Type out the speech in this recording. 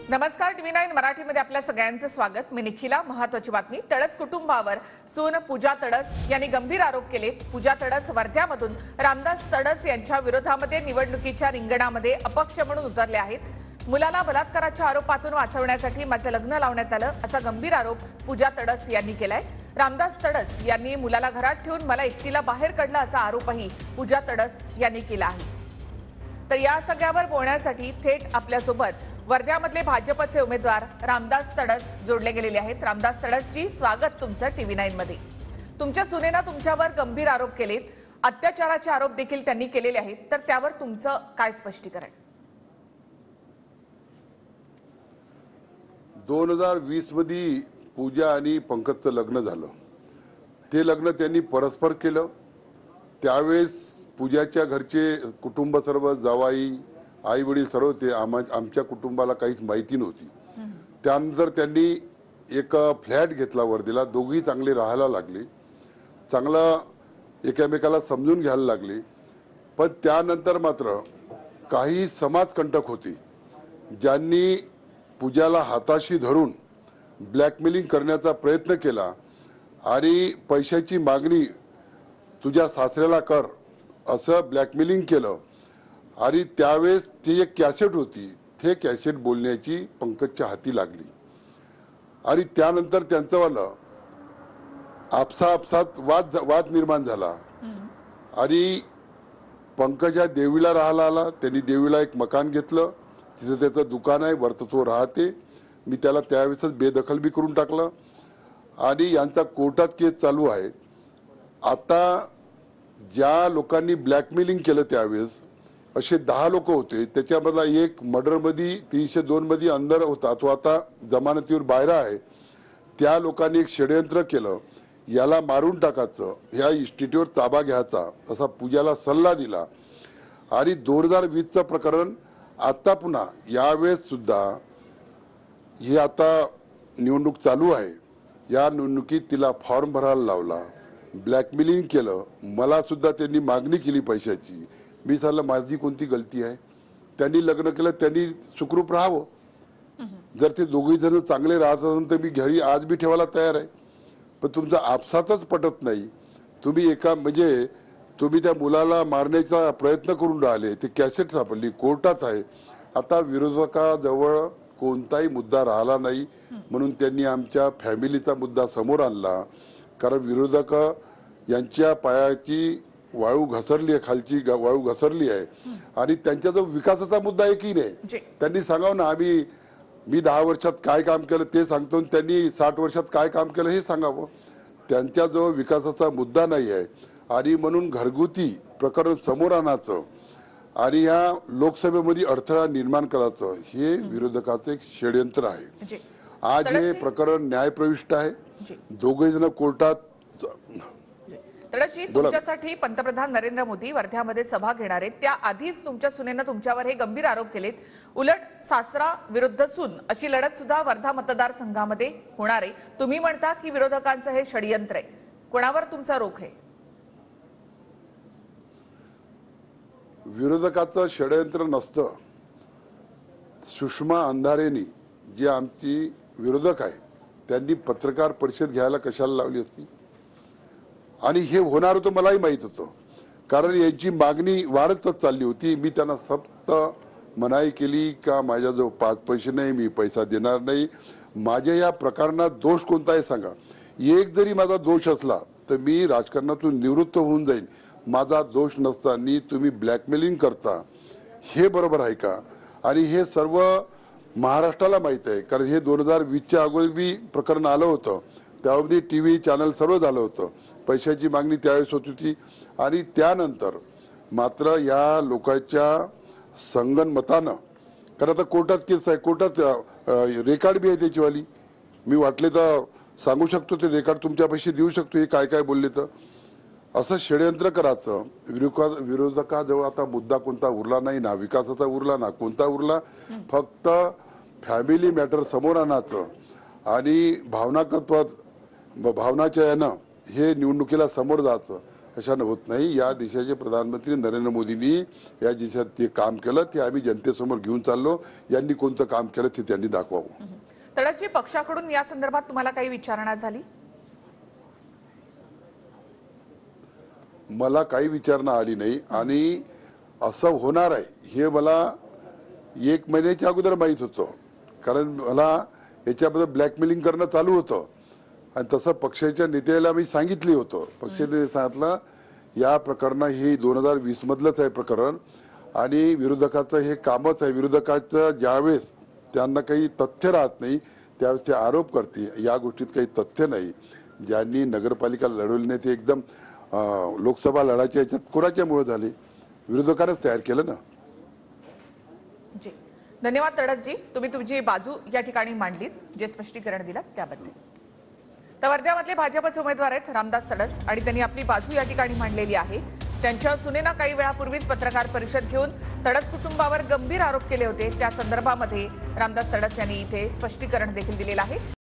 नमस्कार, TV9 मराठीमध्ये आपल्या सगळ्यांचं स्वागत। मी निखिला। महत्त्वाची बातमी, तडस कुटुंबावर सून पूजा तडस यांनी गंभीर आरोप केले। पूजा तडस वर्ध्यामधून रामदास तडस यांच्या विरोधामध्ये निवडणुकीच्या रिंगणामध्ये अपक्ष म्हणून उतरले आहेत। मुलाला बलात्काराच्या आरोपातून वाचवण्यासाठी माझे लग्न लावण्यात आलं असा गंभीर आरोप पूजा तडस यांनी केलाय। रामदास तडस यांनी मुलाला घरात ठेवून मला एकटीला बाहेर काढलं असा आरोपही पूजा तडस यांनी केला आहे। तर या सगळ्यावर बोलण्यासाठी थेट आपल्यासोबत वर्ध्यामधले भाजपचे उमेदवार रामदास तडस जोडले गेलेले आहेत। रामदास तडस जी, स्वागत तुमचं TV9 मध्ये। तुमच्या सुनेनं तुमच्यावर गंभीर आरोप केलेत, अत्याचाराचे आरोप देखील त्यांनी केलेले आहेत, तर त्यावर तुमचं काय स्पष्टीकरण? 2020 मध्ये पूजा आणि पंकजचं लग्न झालं। ते लग्न त्यांनी परस्पर केलं। त्यावेळेस पूजाच्या घरचे कुटुंब सर्व, जावाई, आई वडील सर्व ते आमच्या कुटुंबाला काहीच माहिती नव्हती। त्यानंतर त्यांनी एक फ्लॅट घेतला वर्धेला। दोघी चांगले राहायला लागले, चांगलं एकमेकाला समजून घ्यायला लागले। पण त्यानंतर मात्र काही समाजकंटक होते ज्यांनी पूजाला हाताशी धरून ब्लॅकमेलिंग करण्याचा प्रयत्न केला आणि पैशाची मागणी तुझ्या सासऱ्याला कर असं ब्लॅकमेलिंग केलं। आणि त्यावेळेस ती एक कॅसेट होती, ते कॅसेट बोलण्याची पंकजच्या हाती लागली आणि त्यानंतर त्यांचं आपसात वाद निर्माण झाला। आणि पंकजा देवीला राहायला आला। त्यांनी देवीला एक मकान घेतलं, तिथं त्याचं दुकान आहे, वरतं तो राहते। मी त्याला त्यावेळेसच बेदखल बी करून टाकलं आणि यांचा कोर्टात केस चालू आहे। आता ज्या लोकांनी ब्लॅकमेलिंग केलं त्यावेळेस असे 10 लोक होते। त्याच्यामधला एक मर्डरमध्ये 302 मध्ये अंदर होता, तो आता जमानतीवर बाहेर आहे। त्या लोकांनी एक षडयंत्र केलं, याला मारून टाकायचं, ह्या इस्टेटीवर ताबा घ्यायचा असा पूजाला सल्ला दिला। आणि 2020चं प्रकरण आता पुन्हा यावेळेस सुद्धा हे आता निवडणूक चालू आहे, या निवडणुकीत तिला फॉर्म भरायला लावला, ब्लॅकमेलिंग केलं। मला सुद्धा त्यांनी मागणी केली पैशाची। मी सांगितलं माझी कोणती गलती आहे? त्यांनी लग्न केलं, त्यांनी सुखरूप राहावं। जर ते दोघे जण चांगले राहत असेल तर मी घरी आज बी ठेवायला तयार आहे। पण तुमचं आपसातच पटत नाही। तुम्ही तुम्ही त्या मुलाला मारण्याचा प्रयत्न करून राहिले, ते कॅसेट सापडली, कोर्टात आहे। आता विरोधकाजवळ कोणताही मुद्दा राहिला नाही, म्हणून त्यांनी आमच्या फॅमिलीचा मुद्दा समोर आणला। कारण विरोधक यांच्या पायाची वाळू घसरली आहे, खालची वाळू घसरली आहे आणि त्यांच्या जो विकासाचा मुद्दा एकही नाही। त्यांनी सांगावं ना, मी 10 वर्षात काय काम केलं ते सांगतो, त्यांनी 60 वर्षात काय काम केलं हे सांगावं। त्यांच्या जो विकासाचा मुद्दा नाही आहे आणि म्हणून घरगुती प्रकरण समोर आणायचं आणि या लोकसभेमध्ये अडथळा निर्माण करायचं, हे विरोधकाचं एक षडयंत्र आहे। आज हे प्रकरण न्यायप्रविष्ट आहे। दोघे जण कोर्टात। तडसजी, तुमच्यासाठी पंतप्रधान नरेंद्र मोदी वर्ध्यामध्ये सभा घेणार आहेत, त्याआधीच तुमच्या सुनेनं तुमच्यावर हे गंभीर आरोप केलेत। उलट सासरा विरुद्ध सून अशी लढत सुद्धा वर्धा मतदारसंघामध्ये होणार आहे। तुम्ही म्हणता की विरोधकांचं हे षडयंत्र आहे, कोणावर तुमचा रोख आहे? विरोधकाचं षडयंत्र नसतं। सुषमा अंधारेंनी, जे आमची विरोधक आहे, त्यांनी पत्रकार परिषद घ्यायला कशाला लावली असती? आणि हे होणार होतं मलाही माहित होतं, कारण यांची मागणी वाढतच चालली होती। मी त्यांना सक्त मनाई केली का माझ्याजवळ 5 पैसे नाही, मी पैसा देणार नाही। माझ्या या प्रकरणात दोष कोणता आहे सांगा? एक जरी माझा दोष असला तर मी राजकारणातून निवृत्त होऊन जाईन। माझा दोष नसताना तुम्ही ब्लॅकमेलिंग करता, हे बरोबर आहे का? आणि हे सर्व महाराष्ट्राला माहीत आहे, कारण हे 2020च्या अगोदर बी प्रकरण आलं होतं। त्यामध्ये TV चॅनल सर्व झालं होतं। पैशाची मागणी त्यावेळेस होत होती आणि त्यानंतर मात्र या लोकांच्या संगनमतानं, कारण आता कोर्टात केस आहे, कोर्टात रेकॉर्ड बी आहे त्याचीवाली, मी वाटले तर सांगू शकतो, ते रेकॉर्ड तुमच्या पैसे देऊ शकतो, हे काय काय बोलले तर। असं षडयंत्र करायचं। विरोधकाजवळ आता मुद्दा कोणता उरला नाही ना, विकासाचा उरला ना, कोणता उरला। फक्त फॅमिली मॅटर समोर आणायचं आणि भावनाच्या यानं हे निवडणुकीला समोर जायचं, कशानं होत नाही. या देशाचे प्रधानमंत्री नरेंद्र मोदींनी या देशात ते काम केलं, ते आम्ही जनतेसमोर घेऊन चाललो. यांनी कोणतं काम केलं ते त्यांनी दाखवावं. तडसजी, पक्षाकडून या संदर्भात तुम्हाला काही विचारणा झाली? मला काही विचारणा आली नाही आणि असं होणार आहे हे मला 1 महिन्याच्या अगोदर माहीत होतं, कारण मला याच्याबद्दल ब्लॅकमेलिंग करणं चालू होतं आणि तसं पक्षाच्या नेत्याला मी सांगितले होतं. पक्षाने सांगितलं या प्रकरण हे 2020 मधलंच आहे प्रकरण आणि विरोधकाचं हे कामच आहे. विरोधकाचं ज्यावेळेस त्यांना काही तथ्य राहत नाही त्यावेळेस ते आरोप करते. या गोष्टीत काही तथ्य नाही. ज्यांनी नगरपालिका लढवली नाही ते एकदम लोकसभा लढायच्या याच्यात कोणाच्यामुळे झाले? विरोधकांनाच तयार केलं ना. जी, धन्यवाद तडसजी, तुम्ही तुमची बाजू या ठिकाणी मांडलीत, जे स्पष्टीकरण दिलं त्याबद्दल. तर वर्ध्यामधले भाजपचे उमेदवार आहेत रामदास तडस आणि त्यांनी आपली बाजू या ठिकाणी मांडलेली आहे. त्यांच्या सुनेनं काही वेळापूर्वीच पत्रकार परिषद घेऊन तडस कुटुंबावर गंभीर आरोप केले होते. त्या संदर्भामध्ये रामदास तडस यांनी इथे स्पष्टीकरण देखील दिलेलं आहे.